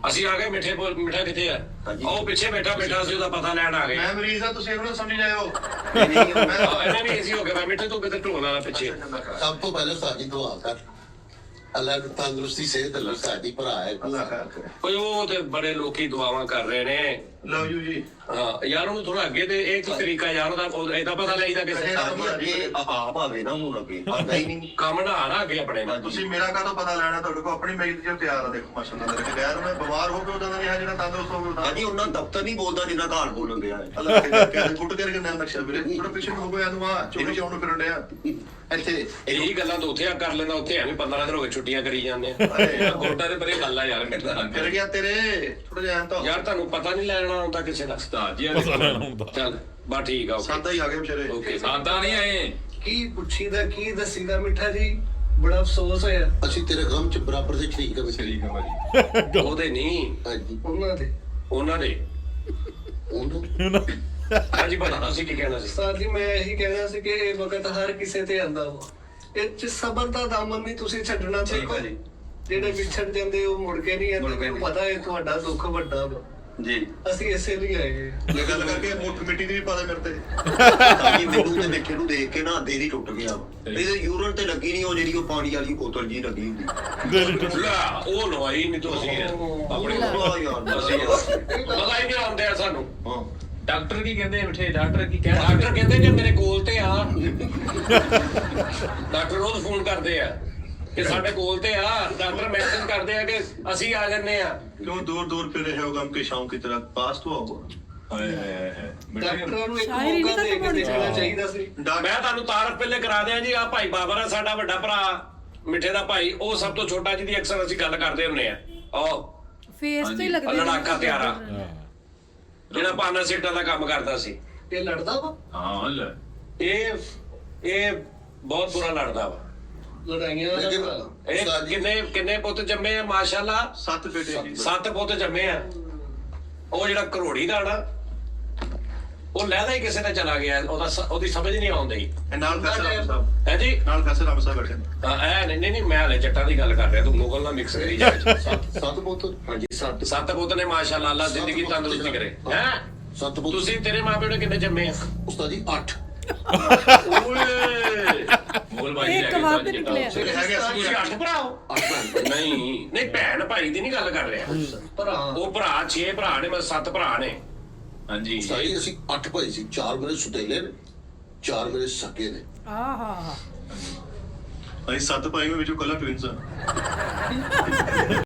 ਅਸੀਂ ਆ ਗਏ ਮਿੱਠਾ ਕਿੱਥੇ ਆ ਉਹ ਪਿੱਛੇ ਬੈਠਾ ਸੀ ਉਹਦਾ ਪਤਾ ਲੈਣ ਆ ਗਏ ਮੈਂ ਮਰੀਜ਼ ਆ ਤੁਸੀਂ ਇਹਨੂੰ ਸਮਝ ਜਾਇਓ ਇਹਨਾਂ ਵੀ ਏਸੀ ਹੋ ਗਿਆ ਮਿੱਠੇ ਤੋਂ ਕਿਤੇ ਢੋਣ ਵਾਲਾ ਪਿੱਛੇ ਸਭ ਤੋਂ ਪਹਿਲਾਂ ਸਾਡੀ ਦੁਆ ਕਰ ਅੱਲਾ ਨੂੰ ਤੰਦਰੁਸਤੀ ਸਿਹਤ ਦੇ ਸਾਡੀ ਭਰਾ ਹੈ ਅੱਲਾ ਖੈਰ ਕਰੇ ਓਏ ਉਹ ਤੇ ਬੜੇ ਲੋਕੀ ਦੁਆਵਾਂ ਕਰ ਰਹੇ ਨੇ ਲਵ ਯੂ ਜੀ ਹਾਂ ਯਾਰ ਉਹਨੂੰ ਥੋੜਾ ਅੱਗੇ ਤੇ ਇਹ ਕੀ ਤਰੀਕਾ ਯਾਰ ਉਹਦਾ ਏਦਾਂ ਪਤਾ ਲੱਗਦਾ ਕਿਸੇ ਆਪ ਆਵੇ ਨਾ ਉਹਨੂੰ ਲੱਗੇ ਆਉਂਦਾ ਹੀ ਨਹੀਂ ਕੰਮ ਨਾ ਆਣਾ ਅੱਗੇ ਆਪਣੇ ਨਾਲ ਤੁਸੀਂ ਮੇਰਾ ਕਾਹਤੋਂ ਪਤਾ ਲੈਣਾ ਤੁਹਾਡੇ ਕੋਲ ਆਪਣੀ ਮੇਰੀ ਜੋ ਤਿਆਰ ਆ ਦੇਖੋ ਮਾਸ਼ਾਅੱਲਾ ਦੇ ਗੈਰ ਮੈਂ ਬਿਮਾਰ ਹੋ ਕੇ ਉਹਦਾ ਨਹੀਂ ਹੈ ਜਿਹੜਾ ਤੰਦਰੁਸਤ ਹੋ ਗਿਆ ਹਾਂਜੀ ਉਹਨਾਂ ਦਫ਼ਤਰ ਨਹੀਂ ਬੋਲਦਾ ਜਿੰਨਾ ਘਰ ਬੋਲਣ ਦਿਆ ਹੈ ਅੱਲਾ ਖੈਰ ਫੁੱਟ ਕਰਕੇ ਨਾਲ ਨਕਸ਼ਾ ਵੀਰੇ ਥੋੜਾ ਪਿੱਛੇ ਹੋ ਗਿਆ ਨੂੰ ਆ ਚੋਰੀ ਚਾਉਣ ਨੂੰ ਫਿਰਨ ਡਿਆ ਇੱਥੇ ਇਹੀ ਗੱਲਾਂ ਤਾਂ ਉੱਥੇ ਆ ਕਰ ਲੈਂਦਾ ਉੱਥੇ ਐਵੇਂ 15 ਦਿਨ ਹੋ ਗਏ ਛੁੱਟੀਆਂ ਕਰੀ ਜਾਂਦੇ ਆ ਕੋਟਾ ਦੇ ਪਰੇ ਗੱਲ ਆ ਯਾਰ ਫਿਰ ਗਿਆ ਤੇਰੇ ਥੋੜਾ ਜਿਹਾ ਤਾਂ ਯਾਰ ਤੁਹਾਨੂੰ ਪਤਾ ਨਹੀਂ ਲੈਣਾ ਆਉਂਦਾ ਕਿਸੇ ਦਾ ਉਸਤਾਦ ਜੀ ਚੱਲ ਬਸ ਠੀਕ ਆ ਸਾਦਾ ਹੀ ਆ ਗਏ ਵਿਚਾਰੇ ਓਕੇ ਸਾਦਾ ਨਹੀਂ ਆਏ ਕੀ ਪੁੱਛੀਦਾ ਕੀ ਦੱਸੀਦਾ ਮਿੱਠਾ ਜੀ ਬੜਾ ਅਫਸੋਸ ਹੋਇਆ ਅਸੀਂ ਤੇਰੇ ਗਮ ਚ ਬਰਾਬਰ ਦੇ ਸ਼ਰੀਕ ਹਾਂ ਸ਼ਰੀਕ ਆ ਭਾਜੀ ਉਹਦੇ ਨਹੀਂ ਹਾਂਜੀ ਉਹਨਾਂ ਦੇ ਉਹਨਾਂ ਦੇ ਉਹਨੂੰ ਹਾਂਜੀ ਭਾਜੀ ਤੁਸੀਂ ਕੀ ਕਹਿਣਾ ਸੀ ਸਰ ਜੀ ਮੈਂ ਇਹੀ ਕਹਿਣਾ ਸੀ ਕਿ ਇਹ ਵਕਤ ਹਰ ਕਿਸੇ ਤੇ ਆਂਦਾ ਵਾ ਇਹ ਚ ਸਬਰ ਦਾ ਦਾਮਨ ਨਹੀਂ ਤੁਸੀਂ ਛੱਡਣਾ ਚਾਹੀਦਾ ਜੀ ਜਿਹੜੇ ਵਿਛੜ ਜਾਂਦੇ ਉਹ ਮੁੜ ਕੇ ਨਹੀਂ ਆਉਂਦੇ ਮੈਨੂੰ ਪਤਾ ਹੈ ਤੁਹਾਡਾ ਦੁੱਖ ਵੱਡਾ ਵਾ ਜੀ ਅਸੀਂ ਇਸੇ ਲਈ ਆਏ ਇਹ ਗੱਲ ਕਰਕੇ ਮੁੱਠ ਮਿੱਟੀ ਦੀ ਵੀ ਪਾ ਦੇ ਮੇਰੇ ਤੇ ਤਾਂ ਕਿ ਮੈਨੂੰ ਤੇ ਦੇਖੇ ਨੂੰ ਦੇਖ ਕੇ ਨਾ ਦੇਰੀ ਟੁੱਟ ਗਿਆ ਇਹਦੇ ਯੂਰਨ ਤੇ ਲੱਗੀ ਨਹੀਂ ਉਹ ਜਿਹੜੀ ਉਹ ਪਾਣੀ ਵਾਲੀ ਬੋਤਲ ਜੀ ਲੱਗੀ ਹੁੰਦੀ ਲੈ ਉਹ ਲਵਾਈ ਨਹੀਂ ਤੁਸੀਂ ਆਪਣੇ ਵਾਹ ਯਾਰ ਅਸੀਂ ਪਤਾ ਹੀ ਨਹੀਂ ਆਉਂਦੇ ਆ ਸਾਨੂੰ ਹਾਂ ਡਾਕਟਰ ਕੀ ਕਹਿੰਦੇ ਮਿੱਠੇ ਡਾਕਟਰ ਕੀ ਕਹਿ ਡਾਕਟਰ ਕਹਿੰਦੇ ਕਿ ਮੇਰੇ ਕੋਲ ਤੇ ਆ ਡਾਕਟਰ ਰੋਜ਼ ਫੋਨ ਕਰਦੇ ਆ ਕਿ ਸਾਡੇ ਕੋਲ ਤੇ ਆ ਡਾਕਟਰ ਮੈਸੇਜ ਕਰਦੇ ਆ ਕਿ ਅਸੀਂ ਆ ਜੰਨੇ ਆ क्यों दूर दूर फिर रहे हो गम के शाम की तरह पास तो आओ ਹਾਏ ਹਾਏ ਹਾਏ ਡਾਕਟਰਾਂ ਨੂੰ ਇੱਕ ਮੌਕਾ ਦੇ ਕੇ ਦੇਖਣਾ ਚਾਹੀਦਾ ਸੀ ਮੈਂ ਤੁਹਾਨੂੰ ਤਾਰਫ ਪਹਿਲੇ ਕਰਾ ਦਿਆਂ ਜੀ ਆ ਭਾਈ ਬਾਬਰ ਆ ਸਾਡਾ ਵੱਡਾ ਭਰਾ ਮਿੱਠੇ ਦਾ ਭਾਈ ਉਹ ਸਭ ਤੋਂ ਛੋਟਾ ਜਿਹਦੀ ਅਕਸਰ ਅਸੀਂ ਗੱਲ ਕਰਦੇ ਹੁੰਨੇ ਆ ਉਹ ਫੇਸ ਤੇ ਲੱਗਦੇ ਲੜਾਕਾ ਤਿਆਰਾ ਜਿਹੜਾ ਪਾਨਾ ਸੀਟਾਂ ਦਾ ਕੰਮ ਕਰਦਾ ਸੀ ਇਹ ਲੜਦਾ ਵਾ ਹਾਂ ਲੈ ਇਹ ਬਹੁਤ ਬੁਰਾ ਲੜਦਾ ਵਾ ਲੜਾਈਆਂ ਦਾ ਇਹ ਕਿੰਨੇ ਪੁੱਤ ਜੰਮੇ ਆ ਮਾਸ਼ਾਅੱਲਾ 7 बेटे जी 7 ਪੁੱਤ ਜੰਮੇ ਆ ਉਹ ਜਿਹੜਾ ਕਰੋੜੀ ਦਾ ਨਾ ਉਹ ਲੈਦਾ ਹੀ ਕਿਸੇ ਤੇ ਚਲਾ ਗਿਆ ਉਹਦੀ ਸਮਝ ਨਹੀਂ ਆਉਂਦੀ नाल फैसल राम साहब ਹੈ ਜੀ नाल फैसल राम साहब बैठे ਹਾਂ ਨਹੀਂ ਮੈਂ ਹਲੇ ਜੱਟਾਂ ਦੀ ਗੱਲ ਕਰ ਰਿਹਾ ਤੂੰ ਮੁਗਲ ਨਾਲ ਮਿਕਸ ਕਰੀ ਜਾ ਸੱਤ ਬੋਤਲ ਹਾਂਜੀ 7 ਪੁੱਤ ਨੇ ਮਾਸ਼ਾਅੱਲਾ ਅੱਲਾ ਜ਼ਿੰਦਗੀ ਤੰਦਰੁਸਤੀ ਕਰੇ ਹੈ ਸੱਤ ਬੋਤਲ ਤੁਸੀਂ ਤੇਰੇ ਮਾਪਿਓ ਨੇ ਕਿੰਨੇ ਜੰਮੇ ਆ ਉਸਤਾਦ ਜੀ 8 ਓਏ ਮੋਲ ਭਾਜੀ ਇੱਕ ਵਾਰ ਤੇ ਨਿਕਲਿਆ ਤੁਸੀਂ 8 ਭਰਾ ਹੋ ਨਹੀਂ ਭੈਣ ਭਾਈ ਦੀ ਨਹੀਂ ਗੱਲ ਕਰ ਰਿਹਾ ਭਰਾ ਉਹ ਭਰਾ 6 ਭਰਾ ਨੇ ਮੈਂ 7 ਭਰਾ ਨੇ ਹਾਂਜੀ ਉਸਤਾਦ ਜੀ ਅਸੀਂ 8 ਭਾਈ ਸੀ 4 ਮੇਰੇ ਸੁਤੇਲੇ ਨੇ 4 ਮੇਰੇ ਸਕੇ ਨੇ ਆਹਾ भाई 7 भाई में जो कलर ट्विंस है